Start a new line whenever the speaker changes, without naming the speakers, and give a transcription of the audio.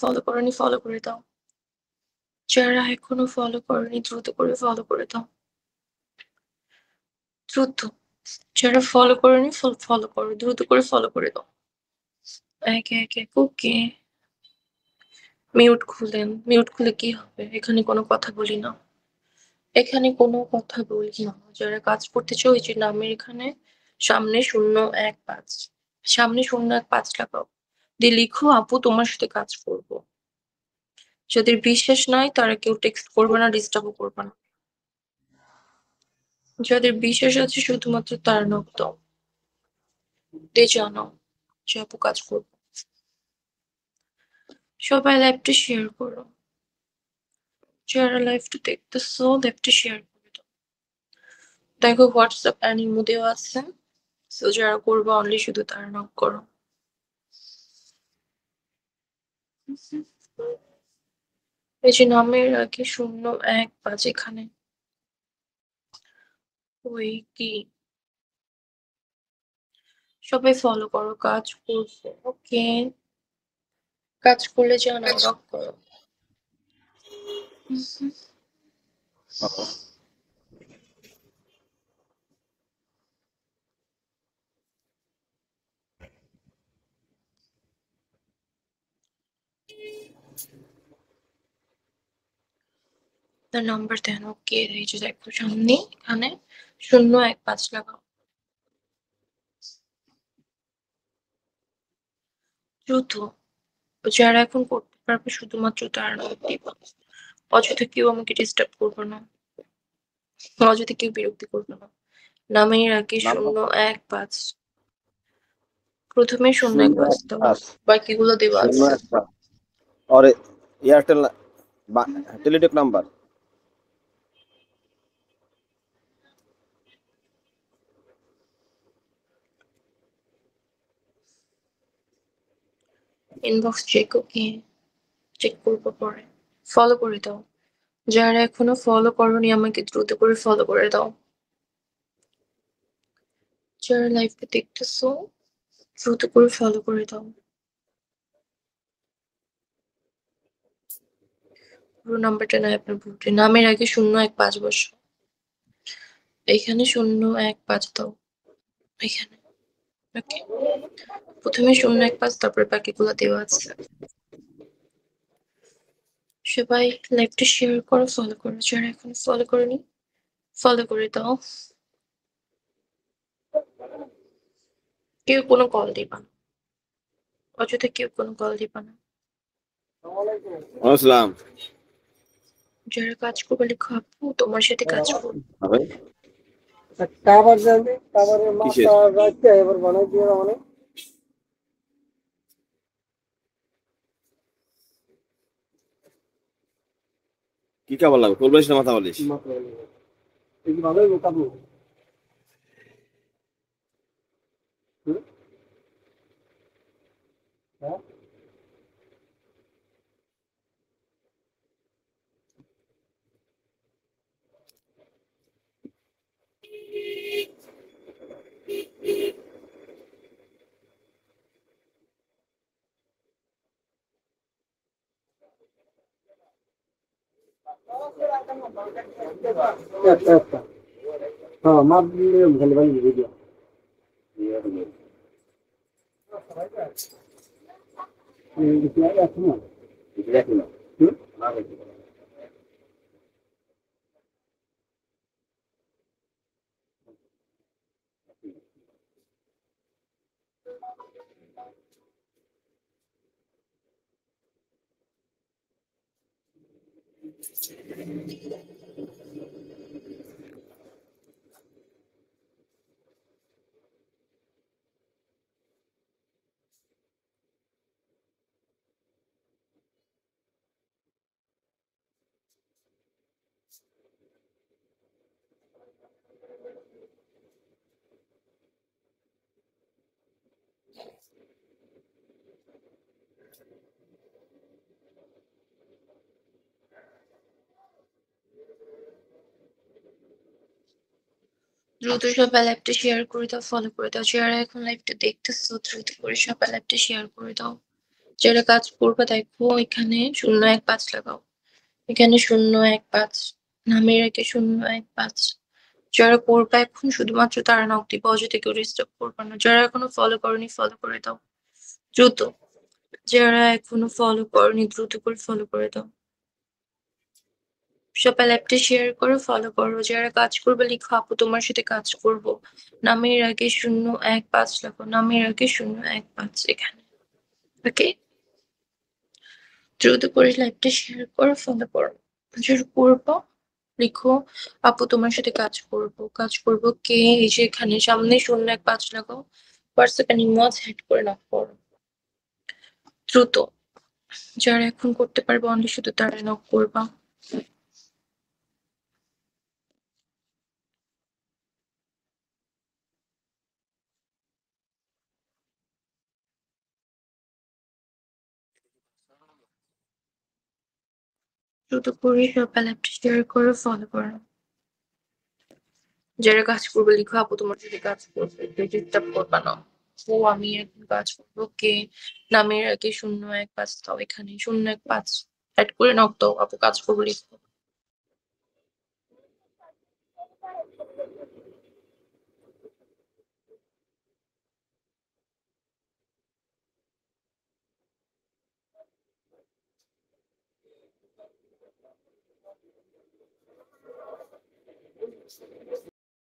Follow করনি follow করে দাও। যারা এখনো ফলো করনি দ্রুত করে ফলো করে দাও। দ্রুত। যারা ফলো করনি ফলো করো, দ্রুত করে ফলো করে দাও। একে একে ওকে। মিউট খুলেন, মিউট খুলে কি হবে? এখানে কোনো কথা বলি না, এখানে কোনো কথা বলি না। যারা কাজ করতে চাও ওই যে নামের এখানে সামনে 015, সামনে 015 লাগাও, দিয়ে লিখো আপু তোমার সাথে কাজ করবো। যাদের বিশ্বাস নাই তারা কেউ টেক্সট করবে না, ডিস্টার্বও করবে না। যাদের বিশ্বাস আছে শুধুমাত্র তারা নক দাও, দিয়ে জানাও যে আপু কাজ করবো। সবাই লাইভটা শেয়ার করো, যারা লাইভটা দেখতেছো লাইভটা শেয়ার করে দাও। দেখো হোয়াটসঅ্যাপ অ্যানিমো দেওয়া আছে, সো যারা করবো অনলি শুধু তারা নক করো। এই যে নামের আগে 015 এখানে ওই কি সবাই ফলো করো, কাজ করবো ওকে। কাজ করলে জানাও, নক করো। তার নাম্বার দেন ওকে। এই যে দেখো সামনে এখানে 015 লাগাও, দ্রুত। যারা এখন করতে পারবে শুধুমাত্র তারা নোট দিবা। অযথা কেউ আমাকে ডিস্টার্ব করবে না, অযথা কেউ বিরক্তি করবে না। নামের আগে
নাম
015, প্রথমে 015 দাও,
015
বাকিগুলো দেওয়া আছে।
015 और Airtel Teletalk number
inbox check okay, check করবো পরে। ফলো করে দাও, যারা এখনো ফলো করোনি আমাকে দ্রুত করে ফলো করে দাও। যারা লাইভটা দেখতেছো দ্রুত করে ফলো করে দাও। পুরো নাম্বারটা নয় আপনার ভুলটি, নামের আগে 015 বসো, এখানে 015 দাও এখানে ওকে। প্রথমে 015 তারপরে বাকিগুলো দেওয়া আছে। সবাই লাইভটা শেয়ার করো, ফলো করো, যারা এখন ফলো করোনি ফলো করে দাও। কেউ কোনো কল দিবা না, অযথা কেউ কোনো কল দিবা না।
আসসালাম
যারা কাজ করবে লিখো আপু তোমার সাথে কাজ করবো।
ভাই
টাবার জানবে টাবারের
কিসের
মাথা রাখতে এবার বানাই দিয়ে মানে
কি খাবার লাগবে কোল বালিশ না মাথা বালিশ
মাথা এই কি ভালো কাবু হ্যাঁ আচ্ছা আচ্ছা হ্যাঁ মাপ দিয়ে খালি বানিয়ে ভিডিও আছে না হুম
দ্রুত সবাই লাইভটা শেয়ার করে দাও, ফলো করে দাও। যারা এখন লাইভটা দেখতেছো দ্রুত করে সবাই লাইভটা শেয়ার করে দাও। যারা কাজ করবে দেখো এখানে 015 লাগাও, এখানে 015 নামের আগে 015। যারা করবে এখন শুধুমাত্র তারা নক দিবে, অযথা কেউ ডিস্টার্ব করবে না। যারা এখনো ফলো করনি ফলো করে দাও দ্রুত, যারা এখনো ফলো করনি দ্রুত করে ফলো করে দাও। সবাই ল্যাপটা শেয়ার করো, ফলো করো। যারা কাজ করবে লিখো আপু তোমার সাথে কাজ করব, নামের আগে 015 লেখো, নামের আগে 015 এখানে। ওকে, দ্রুত করে লাইভটা শেয়ার করো, ফলো করো। যারা করবো লিখো আপু তোমার সাথে কাজ করব, কাজ করব কে, এই যে এখানে সামনে 015 লাগাও, হোয়াটসঅ্যাপে নিমজ হেড করে নক করো দ্রুত। যারা এখন করতে পারবে অনলি শুধু তারা নক করবা। দ্রুত করে সবাই ল্যাপটা শেয়ার করো, ফলো করো। যারা কাজ করবে লিখো আপু তোমার সাথে কাজ করবে, ডিস্টার্ব করবা না। ও আমি এখন কাজ করবো কে, নামের আগে 015 দাও, এখানে 015 অ্যাড করে নক দাও আপু কাজ করবো লিখো।